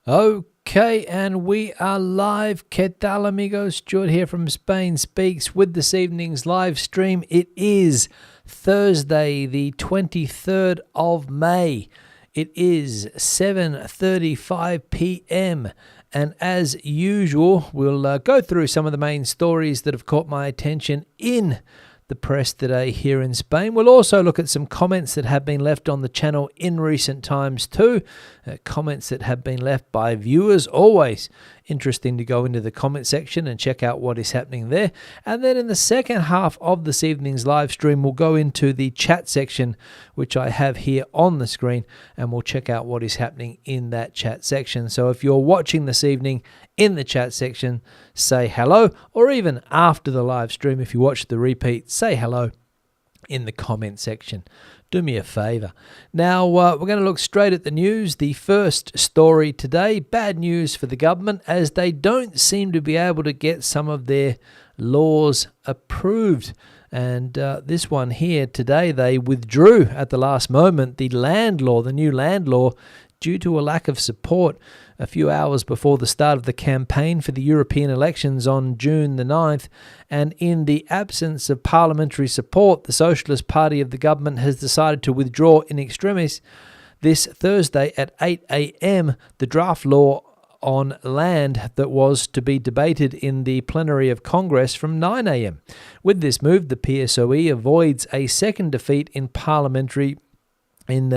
Okay, and we are live. ¿Qué tal, amigos? Stuart here from Spain Speaks with this evening's live stream. It is Thursday, the 23rd of May. It is 7:35 p.m. And as usual, we'll go through some of the main stories that have caught my attention in the press today here in Spain. We'll also look at some comments that have been left on the channel in recent times too. Comments that have been left by viewers. Always interesting to go into the comment section and check out what is happening there. And then in the second half of this evening's live stream, we'll go into the chat section, which I have here on the screen, and we'll check out what is happening in that chat section. So if you're watching this evening in the chat section, say hello, or even after the live stream, if you watch the repeat, say hello in the comment section. Do me a favor. Now, we're going to look straight at the news. The first story today, bad news for the government, as they don't seem to be able to get some of their laws approved. And this one here today, they withdrew at the last moment the land law, the new land law, due to a lack of support a few hours before the start of the campaign for the European elections on June the 9th. And in the absence of parliamentary support, the Socialist Party of the government has decided to withdraw in extremis this Thursday at 8 a.m. the draft law on land that was to be debated in the plenary of Congress from 9 a.m. With this move, the PSOE avoids a second defeat in parliament in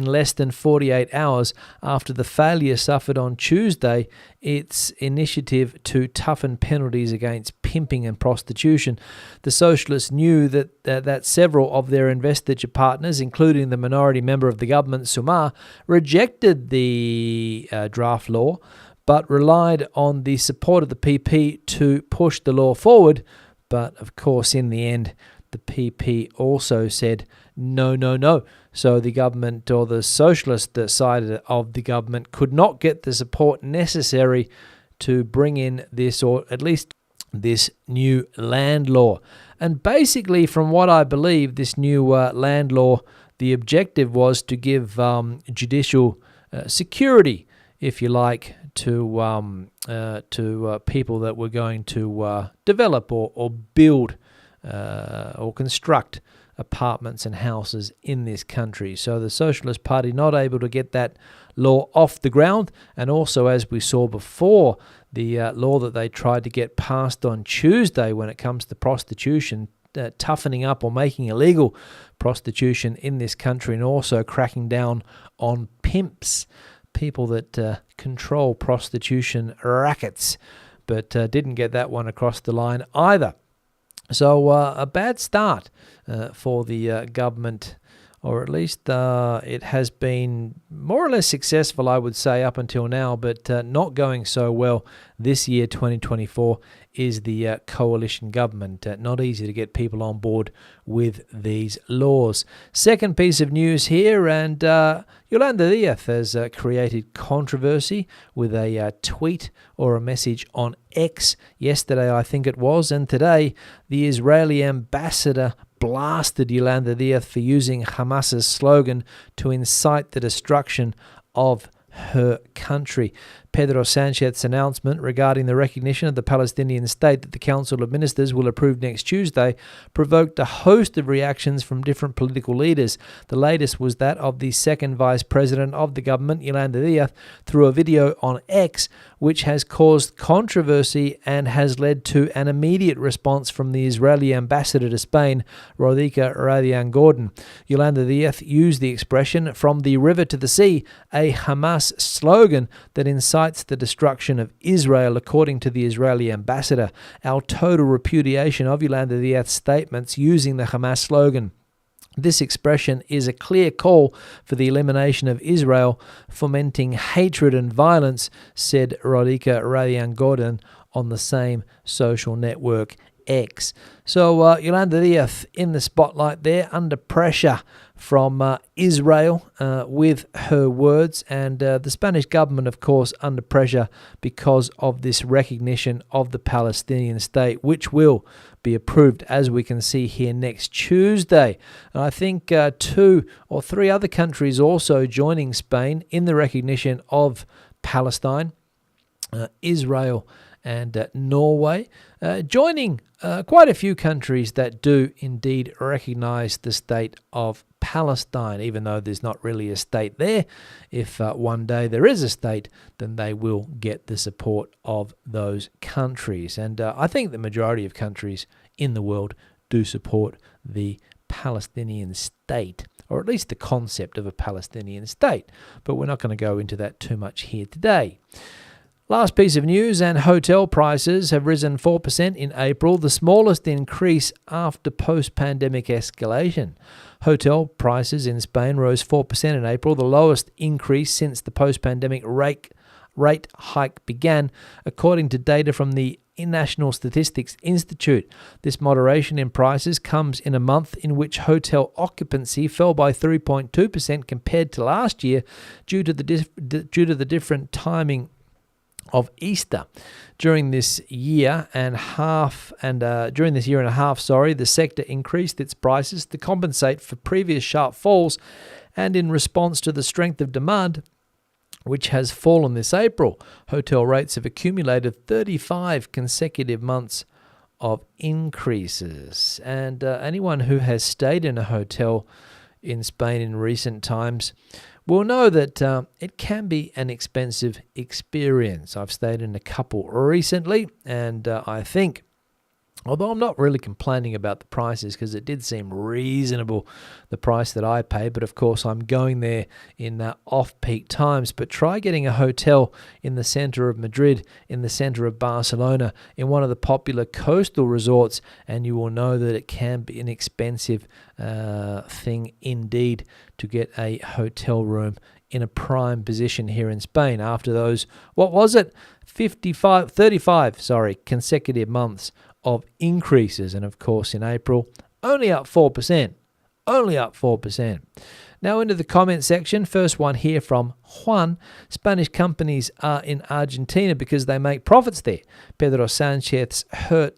less than 48 hours after the failure suffered on Tuesday its initiative to toughen penalties against pimping and prostitution. The Socialists knew that several of their investiture partners, including the minority member of the government, Sumar, rejected the draft law, but relied on the support of the PP to push the law forward. But of course, in the end, the PP also said no. So the government, or the socialist side of the government, could not get the support necessary to bring in this, or at least this new land law. And basically, from what I believe, this new land law, the objective was to give judicial security, if you like, to people that were going to develop or build or construct apartments and houses in this country. So the Socialist Party not able to get that law off the ground, and also, as we saw before, the law that they tried to get passed on Tuesday when it comes to prostitution, toughening up or making illegal prostitution in this country, and also cracking down on pimps, people that control prostitution rackets, but didn't get that one across the line either. So a bad start for the government, or at least it has been more or less successful, I would say, up until now, but not going so well this year, 2024, is the coalition government. Not easy to get people on board with these laws. Second piece of news here, and Yolanda Díaz has created controversy with a tweet or a message on X yesterday, I think it was, and today the Israeli ambassador blasted Yolanda Díaz for using Hamas's slogan to incite the destruction of her country. Pedro Sanchez's announcement regarding the recognition of the Palestinian state that the Council of Ministers will approve next Tuesday provoked a host of reactions from different political leaders. The latest was that of the second vice president of the government, Yolanda Díaz, through a video on X, which has caused controversy and has led to an immediate response from the Israeli ambassador to Spain, Rodica Radian-Gordon. Yolanda Díaz used the expression "from the river to the sea," a Hamas slogan that incites the destruction of Israel, according to the Israeli ambassador. Our total repudiation of Yolanda Díaz's statements using the Hamas slogan. This expression is a clear call for the elimination of Israel, fomenting hatred and violence, said Rodica Radian-Gordon on the same social network X. So Yolanda Díaz in the spotlight there, under pressure from Israel with her words, and the Spanish government, of course, under pressure because of this recognition of the Palestinian state, which will be approved, as we can see here, next Tuesday. And I think 2 or 3 other countries also joining Spain in the recognition of Palestine, Israel and Norway, joining quite a few countries that do indeed recognize the state of Palestine, even though there's not really a state there. If one day there is a state, then they will get the support of those countries. And I think the majority of countries in the world do support the Palestinian state, or at least the concept of a Palestinian state. But we're not going to go into that too much here today. Last piece of news, and hotel prices have risen 4% in April, the smallest increase after post-pandemic escalation. Hotel prices in Spain rose 4% in April, the lowest increase since the post-pandemic rate hike began, according to data from the National Statistics Institute. This moderation in prices comes in a month in which hotel occupancy fell by 3.2% compared to last year due to the different timing of Easter. During this year and a half, the sector increased its prices to compensate for previous sharp falls and in response to the strength of demand, which has fallen this April. Hotel rates have accumulated 35 consecutive months of increases. And anyone who has stayed in a hotel in Spain in recent times will know that it can be an expensive experience. I've stayed in a couple recently, and I think, although I'm not really complaining about the prices because it did seem reasonable, the price that I paid, but of course I'm going there in off-peak times. But try getting a hotel in the center of Madrid, in the center of Barcelona, in one of the popular coastal resorts, and you will know that it can be an expensive thing indeed to get a hotel room in a prime position here in Spain after those, 35 consecutive months of increases. And of course in April, only up 4%. Now into the comment section. First one here from Juan. Spanish companies are in Argentina because they make profits there. Pedro Sanchez's hurt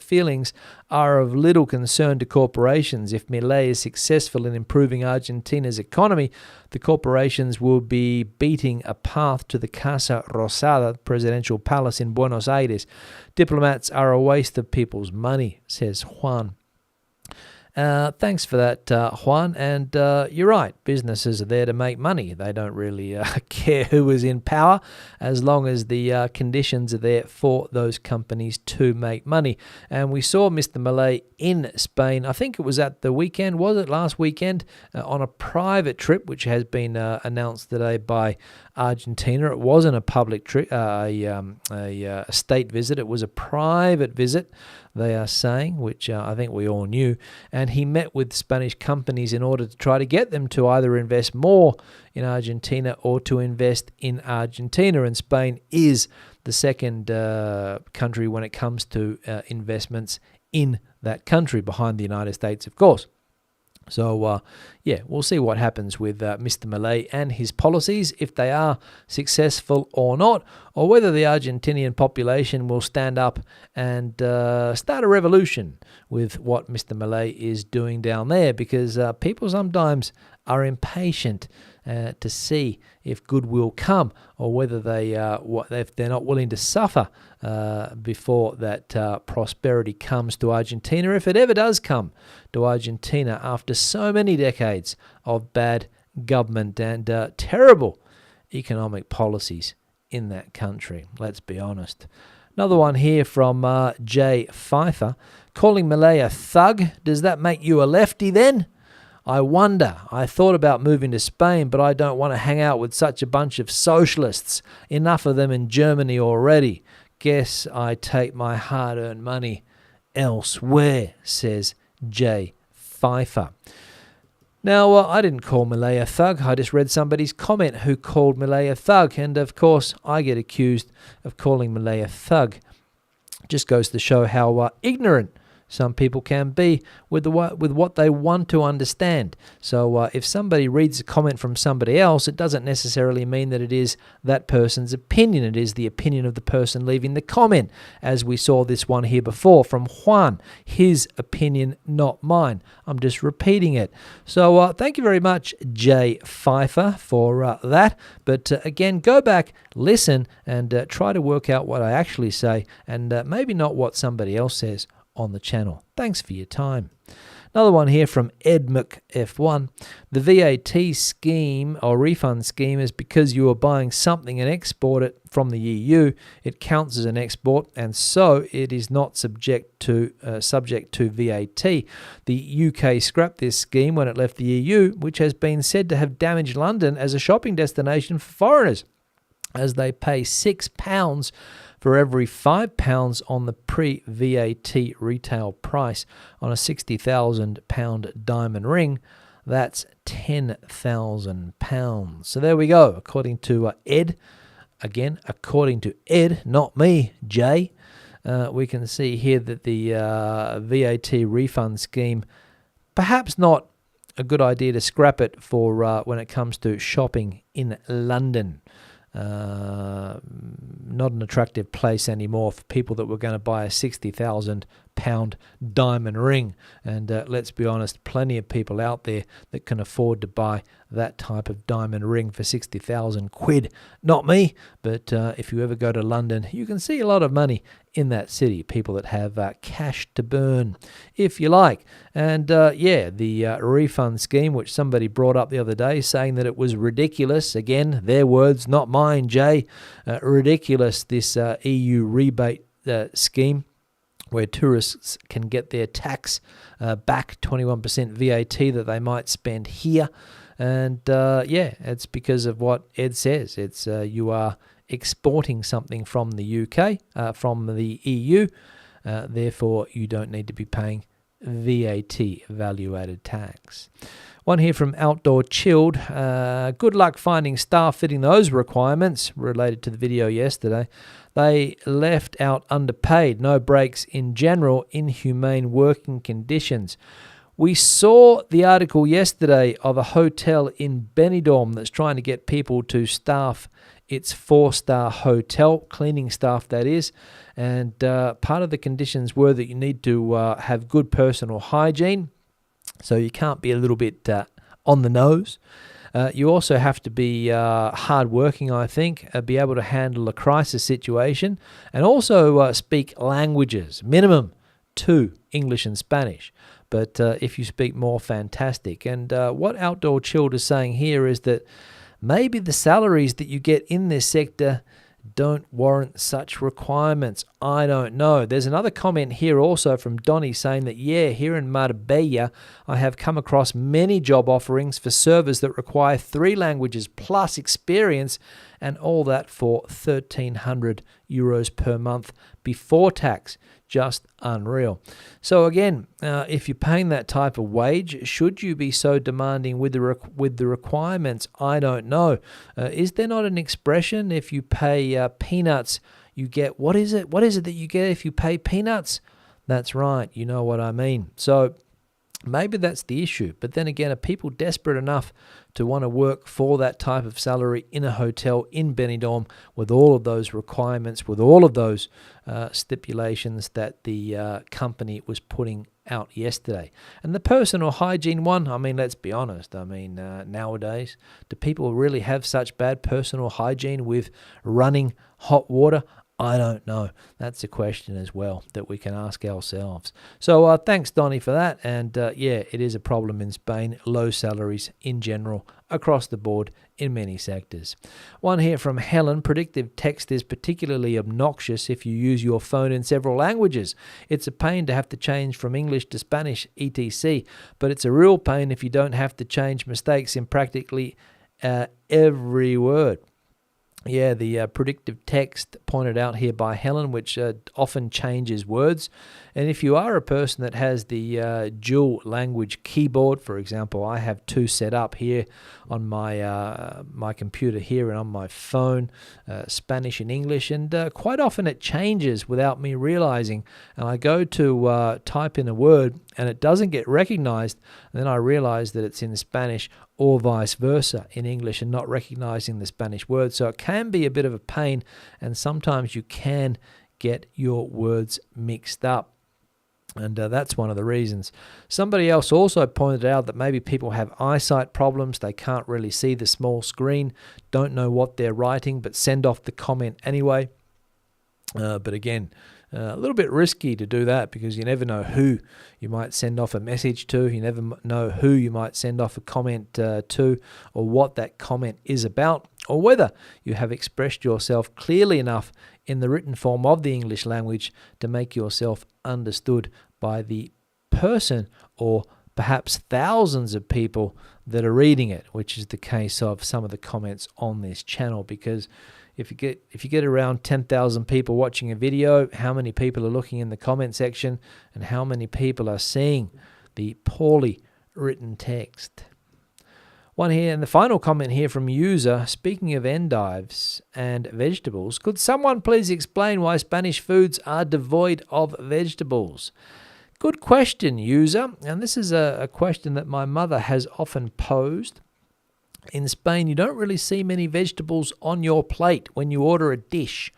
feelings are of little concern to corporations. If Milei is successful in improving Argentina's economy, the corporations will be beating a path to the Casa Rosada, presidential palace in Buenos Aires. Diplomats are a waste of people's money, says Juan. Thanks for that, Juan. And you're right, businesses are there to make money. They don't really care who is in power as long as the conditions are there for those companies to make money. And we saw Mr. Milei in Spain, I think it was at the weekend, was it last weekend, on a private trip, which has been announced today by Argentina. It wasn't a public trip, a state visit. It was a private visit, they are saying, which I think we all knew. And he met with Spanish companies in order to try to get them to either invest more in Argentina or to invest in Argentina. And Spain is the second country when it comes to investments in that country, behind the United States, of course. So, we'll see what happens with Mr. Milei and his policies, if they are successful or not, or whether the Argentinian population will stand up and start a revolution with what Mr. Milei is doing down there, because people sometimes are impatient to see if good will come, or whether if they're not willing to suffer before that prosperity comes to Argentina, if it ever does come to Argentina after so many decades of bad government and terrible economic policies in that country. Let's be honest. Another one here from Jay Pfeiffer. Calling Milei a thug, does that make you a lefty then? I wonder. I thought about moving to Spain, but I don't want to hang out with such a bunch of socialists. Enough of them in Germany already. Guess I take my hard-earned money elsewhere, says Jay Pfeiffer. Now, I didn't call Milei a thug. I just read somebody's comment who called Milei a thug. And, of course, I get accused of calling Milei a thug. Just goes to show how ignorant some people can be with what they want to understand. So if somebody reads a comment from somebody else, it doesn't necessarily mean that it is that person's opinion. It is the opinion of the person leaving the comment, as we saw this one here before from Juan. His opinion, not mine. I'm just repeating it. So thank you very much, Jay Pfeiffer, for that. But again, go back, listen, and try to work out what I actually say, and maybe not what somebody else says on the channel. Thanks for your time. Another one here from Ed McF1. The VAT scheme or refund scheme is because you are buying something and export it from the EU. It counts as an export, and so it is not subject to VAT. The UK scrapped this scheme when it left the EU, which has been said to have damaged London as a shopping destination for foreigners, as they pay £6 for every £5 on the pre-VAT retail price on a £60,000 diamond ring. That's £10,000. So there we go. According to Ed, again, according to Ed, not me, Jay, we can see here that the VAT refund scheme, perhaps not a good idea to scrap it for when it comes to shopping in London. Not an attractive place anymore for people that were going to buy a £60,000 diamond ring. And let's be honest, plenty of people out there that can afford to buy that type of diamond ring for 60,000 quid. Not me, but if you ever go to London, you can see a lot of money in that city. People that have cash to burn, if you like. And the refund scheme, which somebody brought up the other day, saying that it was ridiculous. Again, their words, not mine, Jay. Ridiculous, this EU rebate scheme, where tourists can get their tax back, 21% VAT that they might spend here. And it's because of what Ed says. It's you are exporting something from the UK, from the EU, therefore you don't need to be paying VAT, value-added tax. One here from Outdoor Chilled. Good luck finding staff fitting those requirements related to the video yesterday. They left out underpaid, no breaks in general, inhumane working conditions. We saw the article yesterday of a hotel in Benidorm that's trying to get people to staff its 4-star hotel, cleaning staff that is, and part of the conditions were that you need to have good personal hygiene, so you can't be a little bit on the nose. You also have to be hardworking, I think, be able to handle a crisis situation, and also speak languages, minimum 2, English and Spanish. But if you speak more, fantastic. And what Outdoor Chilled is saying here is that maybe the salaries that you get in this sector don't warrant such requirements. I don't know. There's another comment here also from Donnie saying that, here in Marbella, I have come across many job offerings for servers that require 3 languages plus experience, and all that for €1,300 per month before tax. Just unreal. So again, if you're paying that type of wage, should you be so demanding with the requirements? I don't know. Is there not an expression, if you pay peanuts, you get, what is it? What is it that you get if you pay peanuts? That's right. You know what I mean. So maybe that's the issue. But then again, are people desperate enough to want to work for that type of salary in a hotel in Benidorm with all of those requirements, with all of those stipulations that the company was putting out yesterday? And the personal hygiene one, I mean, let's be honest. I mean, nowadays, do people really have such bad personal hygiene with running hot water? I don't know. That's a question as well that we can ask ourselves. So thanks, Donnie, for that. And it is a problem in Spain. Low salaries in general across the board in many sectors. One here from Helen. Predictive text is particularly obnoxious if you use your phone in several languages. It's a pain to have to change from English to Spanish, etc. But it's a real pain if you don't have to change mistakes in practically every word. Yeah, the predictive text pointed out here by Helen, which often changes words. And if you are a person that has the dual language keyboard, for example, I have two set up here on my computer here and on my phone, Spanish and English, and quite often it changes without me realizing. And I go to type in a word and it doesn't get recognized, and then I realize that it's in Spanish or vice versa in English and not recognizing the Spanish word. So it can be a bit of a pain, and sometimes you can get your words mixed up. And that's one of the reasons. Somebody else also pointed out that maybe people have eyesight problems. They can't really see the small screen, don't know what they're writing, but send off the comment anyway. But again, a little bit risky to do that, because you never know who you might send off a message to. You never know who you might send off a comment to, or what that comment is about, or whether you have expressed yourself clearly enough in the written form of the English language to make yourself understood by the person or perhaps thousands of people that are reading it, which is the case of some of the comments on this channel. Because if you get around 10,000 people watching a video, how many people are looking in the comment section, and how many people are seeing the poorly written text? One here, and the final comment here from user, speaking of endives and vegetables, could someone please explain why Spanish foods are devoid of vegetables? Good question, user, and this is a question that my mother has often posed. In Spain, you don't really see many vegetables on your plate when you order a dish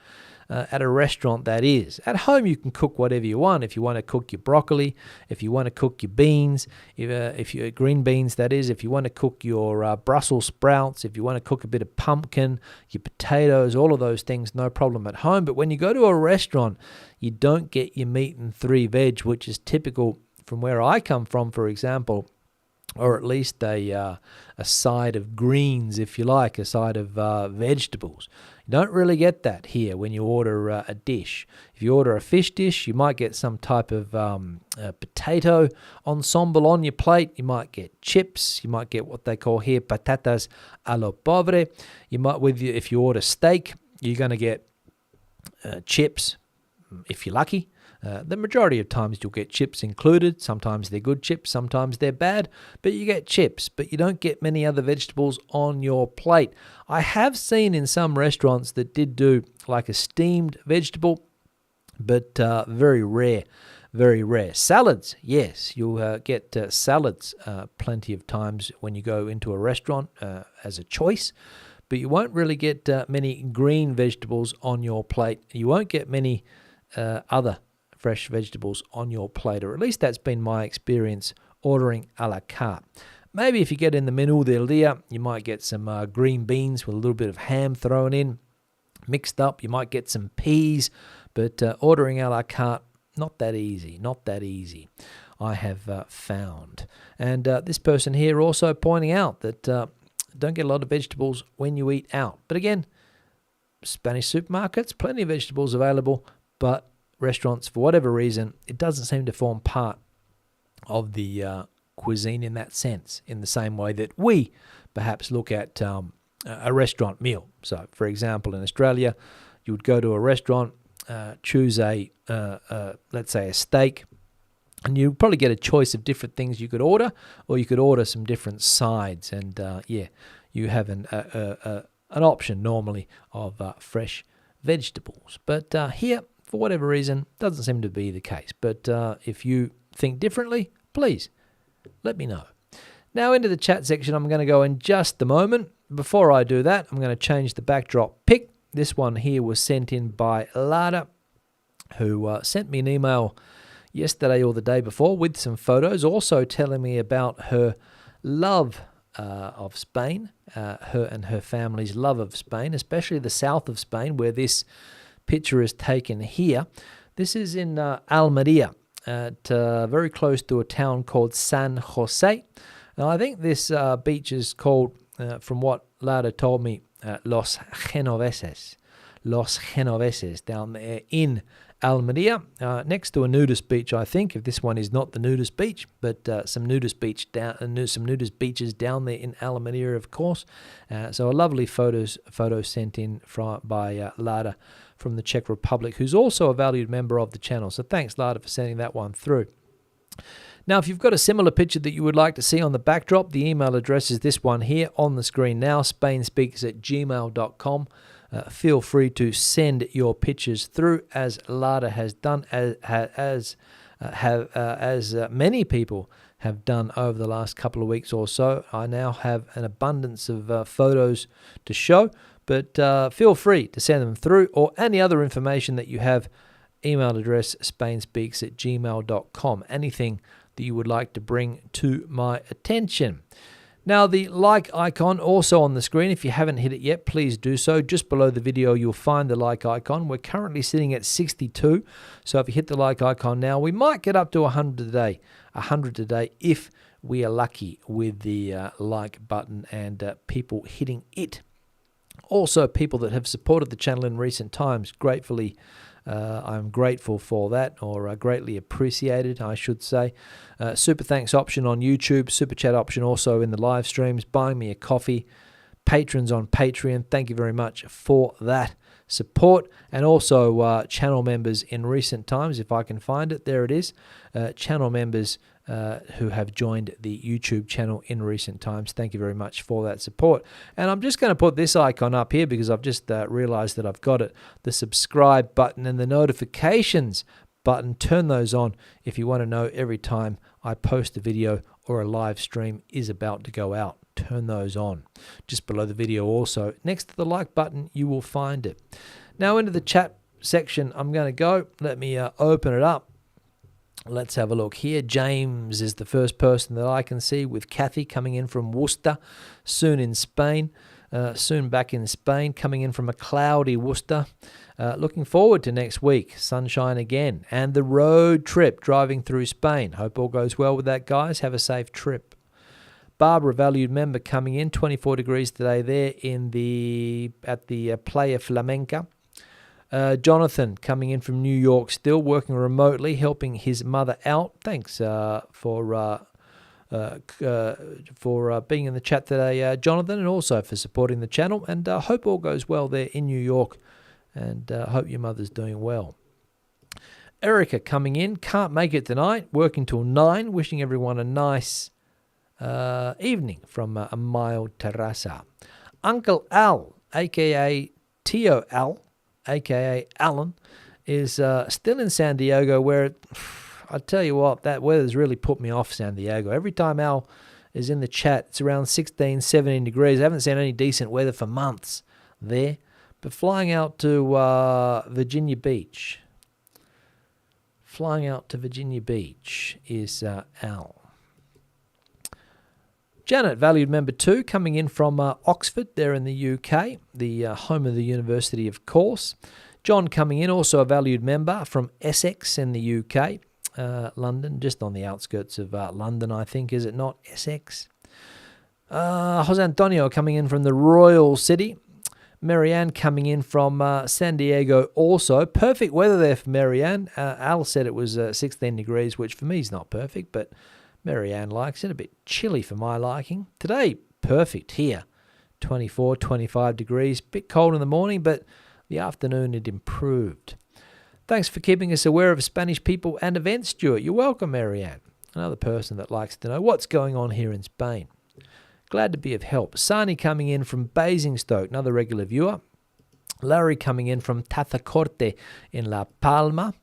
at a restaurant, that is. At home, you can cook whatever you want. If you want to cook your broccoli, if you want to cook your beans, if you green beans, that is, if you want to cook your Brussels sprouts, if you want to cook a bit of pumpkin, your potatoes, all of those things, no problem at home. But when you go to a restaurant, you don't get your meat and three veg, which is typical from where I come from, for example, or at least a side of greens, if you like, a side of vegetables. You don't really get that here when you order a dish. If you order a fish dish, you might get some type of potato ensemble on your plate. You might get chips. You might get what they call here patatas a lo pobre. You might, if you order steak, you're going to get chips, if you're lucky. The majority of times you'll get chips included. Sometimes they're good chips, sometimes they're bad, but you get chips, but you don't get many other vegetables on your plate. I have seen in some restaurants that did do like a steamed vegetable, but very rare, very rare. Salads, yes, you'll get salads plenty of times when you go into a restaurant as a choice, but you won't really get many green vegetables on your plate. You won't get many other fresh vegetables on your plate, or at least that's been my experience ordering a la carte. Maybe if you get in the menú del día, you might get some green beans with a little bit of ham thrown in, mixed up. You might get some peas, but ordering a la carte, not that easy, I have found. And this person here also pointing out that don't get a lot of vegetables when you eat out. But again, Spanish supermarkets, plenty of vegetables available, but restaurants, for whatever reason, it doesn't seem to form part of the cuisine in that sense, in the same way that we perhaps look at a restaurant meal. So, for example, in Australia, you would go to a restaurant, choose let's say a steak, and you'd probably get a choice of different things you could order, or you could order some different sides, and you have an option normally of fresh vegetables. But here, for whatever reason, doesn't seem to be the case. But if you think differently, please let me know. Now into the chat section I'm going to go in just a moment. Before I do that, I'm going to change the backdrop pic. This one here was sent in by Lada, who sent me an email yesterday or the day before with some photos, also telling me about her love of Spain, her and her family's love of Spain, especially the south of Spain, where this picture is taken here. This is in Almeria, at very close to a town called San Jose. Now, I think this beach is called, from what Lara told me, Los Genoveses, down there in Almeria, next to a nudist beach, I think. If this one is not the nudist beach, but some nudist beaches down there in Almeria, of course. So a lovely photo sent in by Lada from the Czech Republic, who's also a valued member of the channel. So thanks, Lada, for sending that one through. Now, if you've got a similar picture that you would like to see on the backdrop, the email address is this one here on the screen now, spainspeaks@gmail.com. Feel free to send your pictures through, as Lada has done, as many people have done over the last couple of weeks or so. I now have an abundance of photos to show, but feel free to send them through, or any other information that you have. Email address spainspeaks@gmail.com. Anything that you would like to bring to my attention. Now, the like icon also on the screen. If you haven't hit it yet, please do so. Just below the video, you'll find the like icon. We're currently sitting at 62. So if you hit the like icon now, we might get up to 100 today. 100 today if we are lucky with the like button and people hitting it. Also, people that have supported the channel in recent times, I'm grateful for that, or greatly appreciated, I should say. Super thanks option on YouTube, super chat option also in the live streams, buying me a coffee, patrons on Patreon. Thank you very much for that support, and also channel members in recent times, if I can find it. There it is. Channel members who have joined the YouTube channel in recent times. Thank you very much for that support. And I'm just going to put this icon up here because I've just realized that I've got it. The subscribe button and the notifications button. Turn those on if you want to know every time I post a video or a live stream is about to go out. Turn those on. Just below the video also, next to the like button, you will find it. Now into the chat section I'm going to go. Let me open it up. Let's have a look here. James is the first person that I can see, with Kathy coming in from Worcester, soon in Spain, soon back in Spain, coming in from a cloudy Worcester. Looking forward to next week, sunshine again, and the road trip driving through Spain. Hope all goes well with that, guys. Have a safe trip. Barbara, valued member, coming in, 24 degrees today there at the Playa Flamenca. Jonathan coming in from New York, still working remotely, helping his mother out. Thanks for being in the chat today, Jonathan, and also for supporting the channel. And hope all goes well there in New York, and hope your mother's doing well. Erica coming in, can't make it tonight, working till 9. Wishing everyone a nice evening from a mild terraza. Uncle Al, a.k.a. Tio Al, a.k.a. Alan, is still in San Diego, where I tell you what, that weather's really put me off San Diego. Every time Al is in the chat, it's around 16, 17 degrees. I haven't seen any decent weather for months there. But flying out to Virginia Beach. Flying out to Virginia Beach is Al. Janet, valued member 2, coming in from Oxford, there in the UK, the home of the university, of course. John coming in, also a valued member from Essex in the UK, London, just on the outskirts of London, I think, is it not? Essex. Jose Antonio coming in from the Royal City. Marianne coming in from San Diego also. Perfect weather there for Marianne. Al said it was 16 degrees, which for me is not perfect, but Marianne likes it. A bit chilly for my liking. Today, perfect here. 24, 25 degrees. Bit cold in the morning, but the afternoon it improved. Thanks for keeping us aware of Spanish people and events, Stuart. You're welcome, Marianne. Another person that likes to know what's going on here in Spain. Glad to be of help. Sani coming in from Basingstoke, another regular viewer. Larry coming in from Tazacorte in La Palma,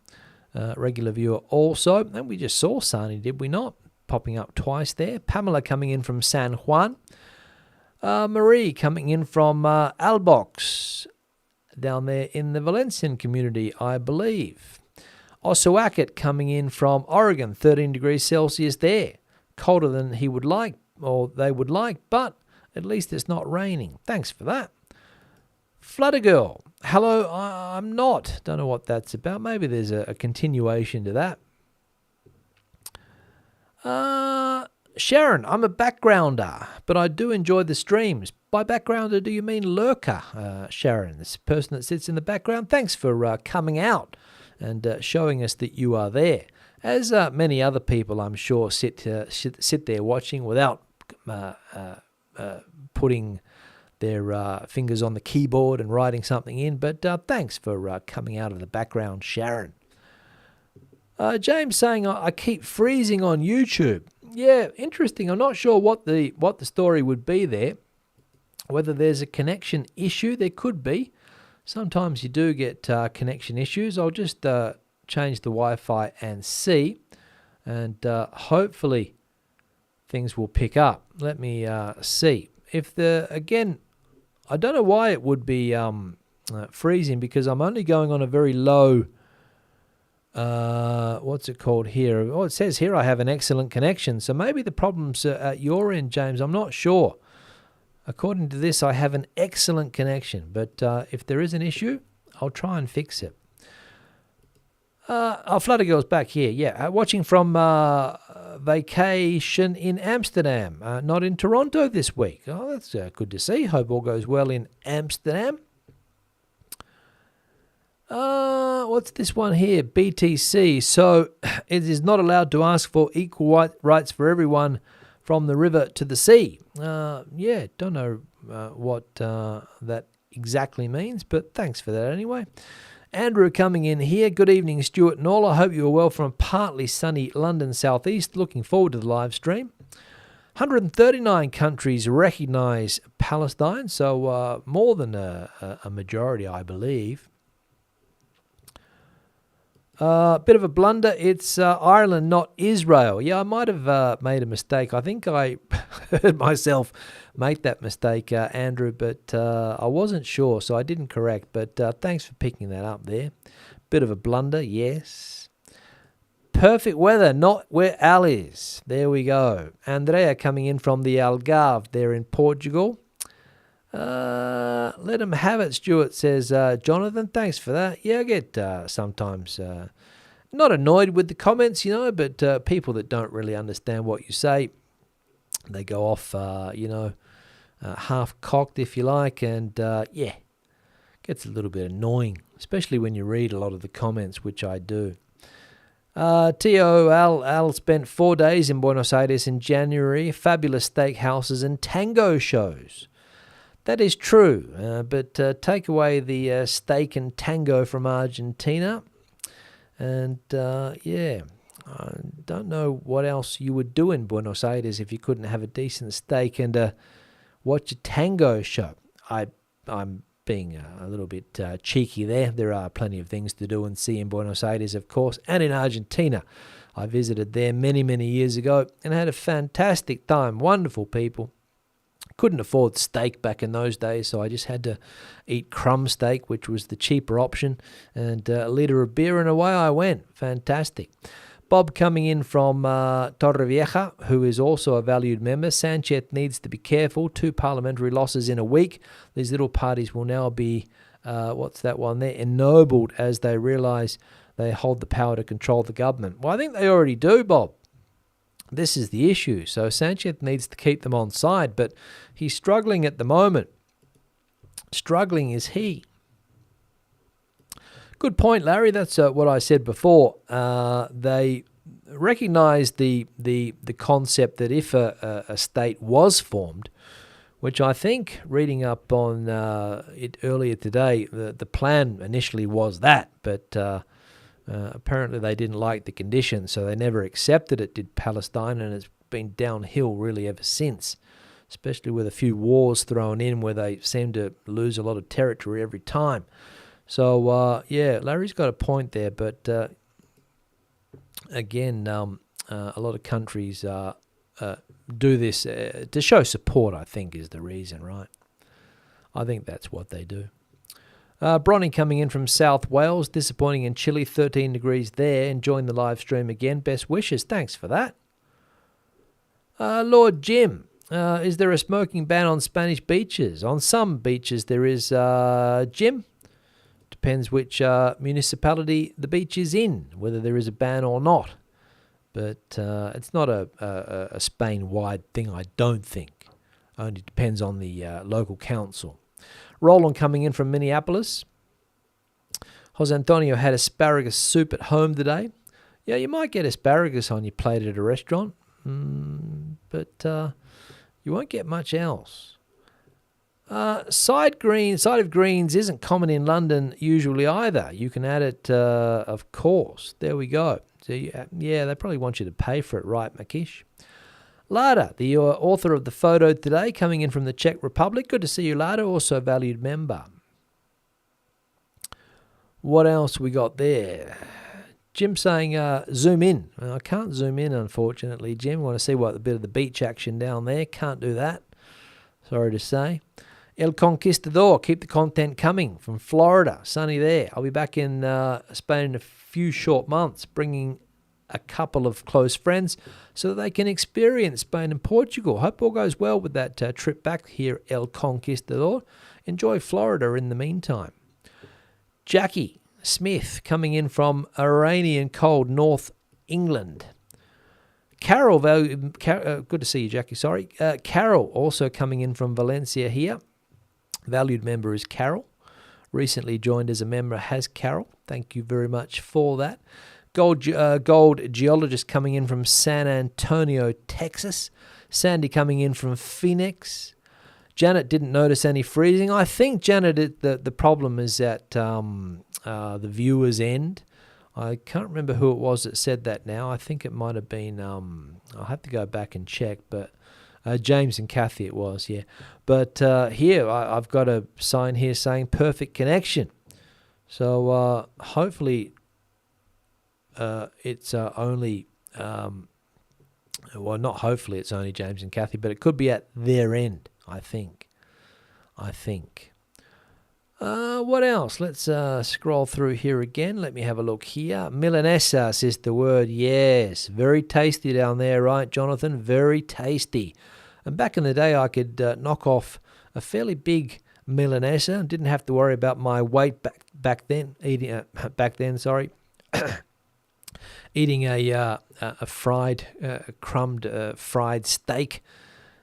regular viewer also. And we just saw Sani, did we not? Popping up twice there. Pamela coming in from San Juan. Marie coming in from Albox, down there in the Valencian community, I believe. Osuaket coming in from Oregon, 13 degrees Celsius there. Colder than he would like, or they would like, but at least it's not raining. Thanks for that. Fluttergirl, hello, I'm not. Don't know what that's about. Maybe there's a continuation to that. Sharon, I'm a backgrounder, but I do enjoy the streams. By backgrounder, do you mean lurker, Sharon? This person that sits in the background. Thanks for coming out and showing us that you are there. As many other people, I'm sure, sit there watching without putting their fingers on the keyboard and writing something in. But thanks for coming out of the background, Sharon. James saying, I keep freezing on YouTube. Yeah, interesting. I'm not sure what the story would be there. Whether there's a connection issue, there could be. Sometimes you do get connection issues. I'll just change the Wi-Fi and see. And hopefully things will pick up. Let me see. Again, I don't know why it would be freezing, because I'm only going on a very low... what's it called here? Oh, it says here I have an excellent connection. So maybe the problem's at your end, James. I'm not sure. According to this, I have an excellent connection. But if there is an issue, I'll try and fix it. Flutter Girl's back here. Yeah, watching from vacation in Amsterdam. Not in Toronto this week. Oh, that's good to see. Hope all goes well in Amsterdam. What's this one here? BTC. So it is not allowed to ask for equal rights for everyone from the river to the sea. Yeah, don't know what that exactly means, but thanks for that anyway. Andrew coming in here. Good evening, Stuart and all. I hope you are well from partly sunny London southeast. Looking forward to the live stream. 139 countries recognise Palestine, so more than a majority, I believe. Bit of a blunder. It's Ireland, not Israel. Yeah, I might have made a mistake. I think I heard myself make that mistake, Andrew, but I wasn't sure, so I didn't correct. But thanks for picking that up there. Bit of a blunder, yes. Perfect weather, not where Al is. There we go. Andrea coming in from the Algarve there in Portugal. Let him have it, Stuart says. Jonathan, thanks for that. Yeah, I get sometimes not annoyed with the comments, but people that don't really understand what you say, they go off, half-cocked, if you like, and yeah, gets a little bit annoying, especially when you read a lot of the comments, which I do. Al spent 4 days in Buenos Aires in January, fabulous steakhouses and tango shows. That is true, but take away the steak and tango from Argentina, and yeah, I don't know what else you would do in Buenos Aires if you couldn't have a decent steak and watch a tango show. I'm being a little bit cheeky there. There are plenty of things to do and see in Buenos Aires, of course, and in Argentina. I visited there many, many years ago and had a fantastic time. Wonderful people. Couldn't afford steak back in those days, so I just had to eat crumb steak, which was the cheaper option, and a litre of beer, and away I went. Fantastic. Bob coming in from Torrevieja, who is also a valued member. Sanchez needs to be careful. 2 parliamentary losses in a week. These little parties will now be, what's that one there, ennobled as they realise they hold the power to control the government. Well, I think they already do, Bob. This is the issue. So Sanchez needs to keep them on side, but he's struggling at the moment. Struggling is he. Good point, Larry. That's what I said before. They recognise the concept that if a state was formed, which I think, reading up on it earlier today, the plan initially was that, but apparently they didn't like the conditions, so they never accepted it, did Palestine, and it's been downhill really ever since, especially with a few wars thrown in where they seem to lose a lot of territory every time. So, yeah, Larry's got a point there, but again, a lot of countries do this to show support, I think, is the reason, right? I think that's what they do. Bronny coming in from South Wales, disappointing in Chile, 13 degrees there, enjoying the live stream again. Best wishes, thanks for that. Lord Jim, is there a smoking ban on Spanish beaches? On some beaches there is, Jim. Depends which municipality the beach is in, whether there is a ban or not. But it's not a Spain-wide thing, I don't think. Only depends on the local council. Roland coming in from Minneapolis. Jose Antonio had asparagus soup at home today. Yeah, you might get asparagus on your plate at a restaurant, but you won't get much else. Side of greens isn't common in London usually either. You can add it, of course. There we go. So yeah, they probably want you to pay for it, right, Makish? Lada, the author of the photo today, coming in from the Czech Republic. Good to see you, Lada, also a valued member. What else we got there? Jim saying, zoom in. I can't zoom in, unfortunately, Jim. Want to see what a bit of the beach action down there. Can't do that. Sorry to say. El Conquistador, keep the content coming from Florida. Sunny there. I'll be back in Spain in a few short months, bringing a couple of close friends so that they can experience Spain and Portugal. Hope all goes well with that trip back here, El Conquistador. Enjoy Florida in the meantime. Jackie Smith coming in from a rainy and cold North England. Carol, good to see you, Jackie, sorry. Carol also coming in from Valencia here. Valued member is Carol. Recently joined as a member has Carol. Thank you very much for that. Gold geologist coming in from San Antonio, Texas. Sandy coming in from Phoenix. Janet didn't notice any freezing. I think, Janet, the problem is at the viewer's end. I can't remember who it was that said that now. I think it might have been, I'll have to go back and check, but James and Kathy it was, yeah. But here, I've got a sign here saying perfect connection. So hopefully it's only, well, not hopefully it's only James and Kathy, but it could be at their end, I think. What else? Let's scroll through here again. Let me have a look here. Milanesa says the word. Yes, very tasty down there, right, Jonathan? Very tasty. And back in the day, I could knock off a fairly big Milanesa. Didn't have to worry about my weight back then. Eating a fried, crumbed fried steak.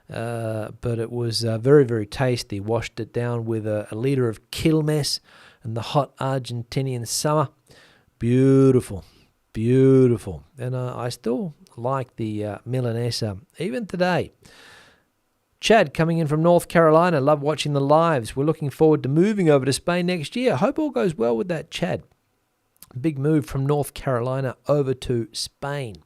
But it was very, very tasty. Washed it down with a liter of Quilmes in the hot Argentinian summer. Beautiful. And I still like the Milanesa even today. Chad coming in from North Carolina. Love watching the lives. We're looking forward to moving over to Spain next year. Hope all goes well with that, Chad. Big move from North Carolina over to Spain.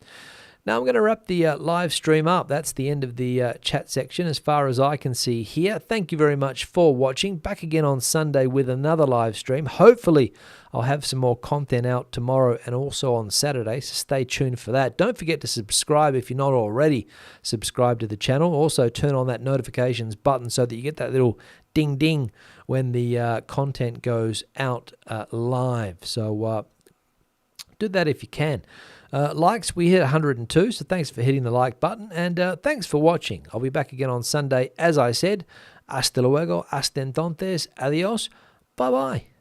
Now I'm going to wrap the live stream up. That's the end of the chat section as far as I can see here. Thank you very much for watching. Back again on Sunday with another live stream. Hopefully I'll have some more content out tomorrow and also on Saturday, so stay tuned for that. Don't forget to subscribe if you're not already subscribed to the channel. Also turn on that notifications button so that you get that little ding ding when the content goes out live. So do that if you can. Likes, we hit 102, so thanks for hitting the like button, and thanks for watching. I'll be back again on Sunday, as I said. Hasta luego, hasta entonces, adios, bye-bye.